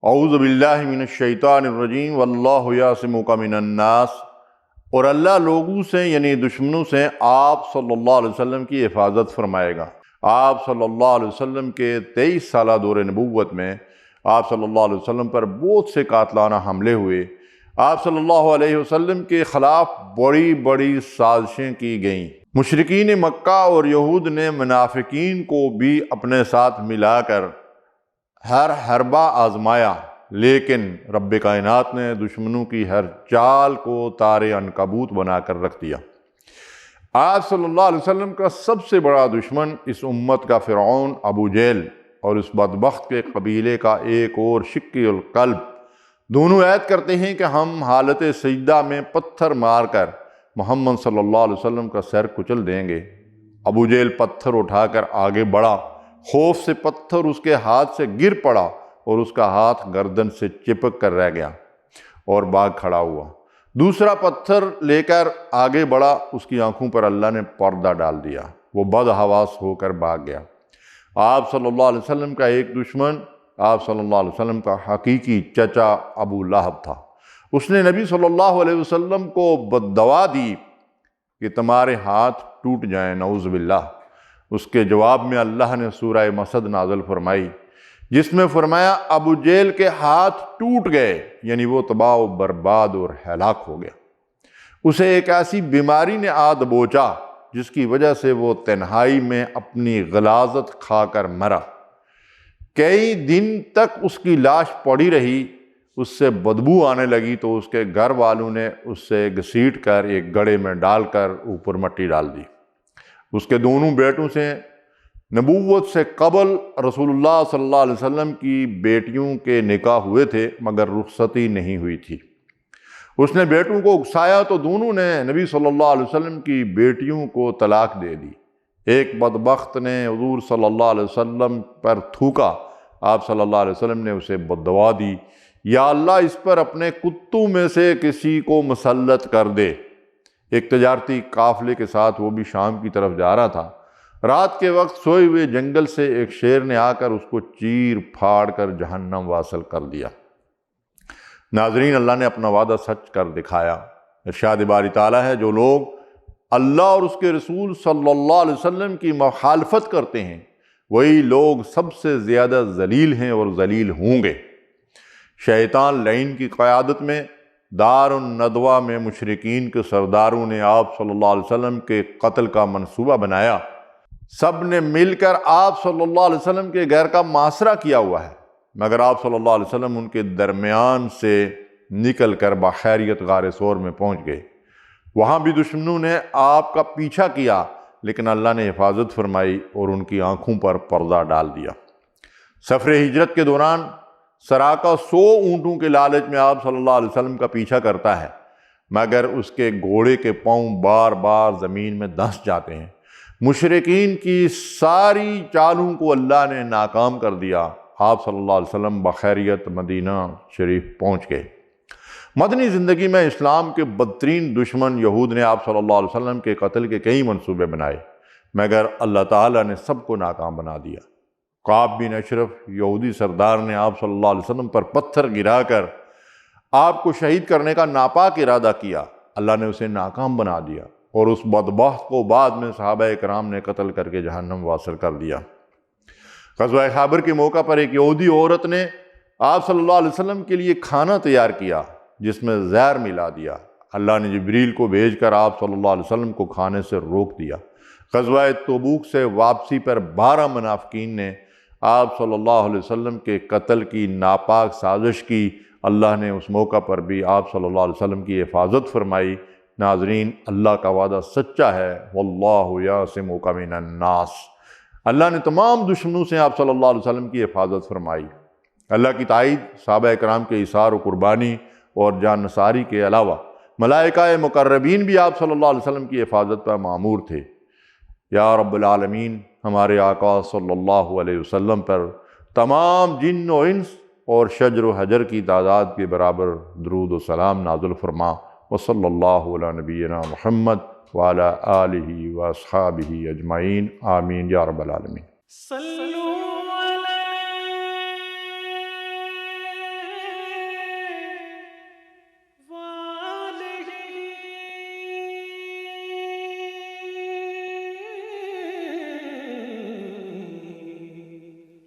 اعوذ باللہ من الشیطان الرجیم واللہ یعصمک من الناس، اور اللہ لوگوں سے یعنی دشمنوں سے آپ صلی اللہ علیہ وسلم کی حفاظت فرمائے گا۔ آپ صلی اللہ علیہ وسلم کے 23 سالہ دور نبوت میں آپ صلی اللہ علیہ وسلم پر بہت سے قاتلانہ حملے ہوئے۔ آپ صلی اللہ علیہ وسلم کے خلاف بڑی بڑی سازشیں کی گئیں۔ مشرکین مکہ اور یہود نے منافقین کو بھی اپنے ساتھ ملا کر ہر حربہ آزمایا، لیکن رب کائنات نے دشمنوں کی ہر چال کو تار عنکبوت بنا کر رکھ دیا۔ آپ صلی اللہ علیہ وسلم کا سب سے بڑا دشمن اس امت کا فرعون ابو جہل اور اس بدبخت کے قبیلے کا ایک اور شقی القلب، دونوں عہد کرتے ہیں کہ ہم حالت سجدہ میں پتھر مار کر محمد صلی اللہ علیہ وسلم کا سر کچل دیں گے۔ ابو جہل پتھر اٹھا کر آگے بڑھا، خوف سے پتھر اس کے ہاتھ سے گر پڑا اور اس کا ہاتھ گردن سے چپک کر رہ گیا اور بھاگ کھڑا ہوا۔ دوسرا پتھر لے کر آگے بڑھا، اس کی آنکھوں پر اللہ نے پردہ ڈال دیا، وہ بدحواس ہو کر بھاگ گیا۔ آپ صلی اللہ علیہ وسلم کا ایک دشمن آپ صلی اللہ علیہ وسلم کا حقیقی چچا ابو لہب تھا۔ اس نے نبی صلی اللہ علیہ وسلم کو بددعا دی کہ تمہارے ہاتھ ٹوٹ جائیں، نعوذ باللہ۔ اس کے جواب میں اللہ نے سورہ مسد نازل فرمائی، جس میں فرمایا ابو جہل کے ہاتھ ٹوٹ گئے، یعنی وہ تباہ و برباد اور ہلاک ہو گیا۔ اسے ایک ایسی بیماری نے آ دبوچا جس کی وجہ سے وہ تنہائی میں اپنی غلاظت کھا کر مرا۔ کئی دن تک اس کی لاش پڑی رہی، اس سے بدبو آنے لگی تو اس کے گھر والوں نے اس سے گھسیٹ کر ایک گڑھے میں ڈال کر اوپر مٹی ڈال دی۔ اس کے دونوں بیٹوں سے نبوت سے قبل رسول اللہ صلی اللہ علیہ وسلم کی بیٹیوں کے نکاح ہوئے تھے، مگر رخصتی نہیں ہوئی تھی۔ اس نے بیٹوں کو اکسایا تو دونوں نے نبی صلی اللہ علیہ وسلم کی بیٹیوں کو طلاق دے دی۔ ایک بدبخت نے حضور صلی اللہ علیہ وسلم پر تھوکا، آپ صلی اللہ علیہ وسلم نے اسے بددعا دی، یا اللہ اس پر اپنے کتوں میں سے کسی کو مسلط کر دے۔ ایک تجارتی قافلے کے ساتھ وہ بھی شام کی طرف جا رہا تھا۔ رات کے وقت سوئے ہوئے جنگل سے ایک شیر نے آ کر اس کو چیر پھاڑ کر جہنم واصل کر دیا۔ ناظرین، اللہ نے اپنا وعدہ سچ کر دکھایا۔ ارشاد باری تعالیٰ ہے، جو لوگ اللہ اور اس کے رسول صلی اللہ علیہ وسلم کی مخالفت کرتے ہیں وہی لوگ سب سے زیادہ ذلیل ہیں اور ذلیل ہوں گے۔ شیطان لعین کی قیادت میں دار الندوہ میں مشرکین کے سرداروں نے آپ صلی اللہ علیہ وسلم کے قتل کا منصوبہ بنایا۔ سب نے مل کر آپ صلی اللہ علیہ وسلم کے گھر کا محاصرہ کیا ہوا ہے، مگر آپ صلی اللہ علیہ وسلم ان کے درمیان سے نکل کر بخیریت غار ثور میں پہنچ گئے۔ وہاں بھی دشمنوں نے آپ کا پیچھا کیا، لیکن اللہ نے حفاظت فرمائی اور ان کی آنکھوں پر پردہ ڈال دیا۔ سفر ہجرت کے دوران سراقہ 100 اونٹوں کے لالچ میں آپ صلی اللہ علیہ وسلم کا پیچھا کرتا ہے، مگر اس کے گھوڑے کے پاؤں بار بار زمین میں دھنس جاتے ہیں۔ مشرکین کی ساری چالوں کو اللہ نے ناکام کر دیا۔ آپ صلی اللہ علیہ وسلم بخیریت مدینہ شریف پہنچ گئے۔ مدنی زندگی میں اسلام کے بدترین دشمن یہود نے آپ صلی اللہ علیہ وسلم کے قتل کے کئی منصوبے بنائے، مگر اللہ تعالیٰ نے سب کو ناکام بنا دیا۔ کعب بن اشرف یہودی سردار نے آپ صلی اللہ علیہ وسلم پر پتھر گرا کر آپ کو شہید کرنے کا ناپاک ارادہ کیا، اللہ نے اسے ناکام بنا دیا اور اس بدبخت کو بعد میں صحابہ کرام نے قتل کر کے جہنم واصل کر دیا۔ غزوہ خیبر کے موقع پر ایک یہودی عورت نے آپ صلی اللہ علیہ وسلم کے لیے کھانا تیار کیا جس میں زہر ملا دیا۔ اللہ نے جبریل کو بھیج کر آپ صلی اللہ علیہ وسلم کو کھانے سے روک دیا۔ غزوہ تبوک سے واپسی پر 12 منافقین نے آپ صلی اللہ علیہ وسلم کے قتل کی ناپاک سازش کی۔ اللہ نے اس موقع پر بھی آپ صلی اللہ علیہ وسلم کی حفاظت فرمائی۔ ناظرین، اللہ کا وعدہ سچا ہے، واللہ یعصمک من الناس۔ اللہ نے تمام دشمنوں سے آپ صلی اللہ علیہ وسلم کی حفاظت فرمائی۔ اللہ کی تائید صحابہ کرام کے ایثار و قربانی اور جان نثاری کے علاوہ ملائکہ مقربین بھی آپ صلی اللہ علیہ وسلم کی حفاظت پر مامور تھے۔ یا رب العالمین، ہمارے آقا صلی اللہ علیہ وسلم پر تمام جن و انس اور شجر و حجر کی تعداد کے برابر درود و سلام نازل فرما۔ وصلی اللہ علی نبینا محمد وعلی آلہ واصحابہ اجمعین، آمین یا رب العالمین۔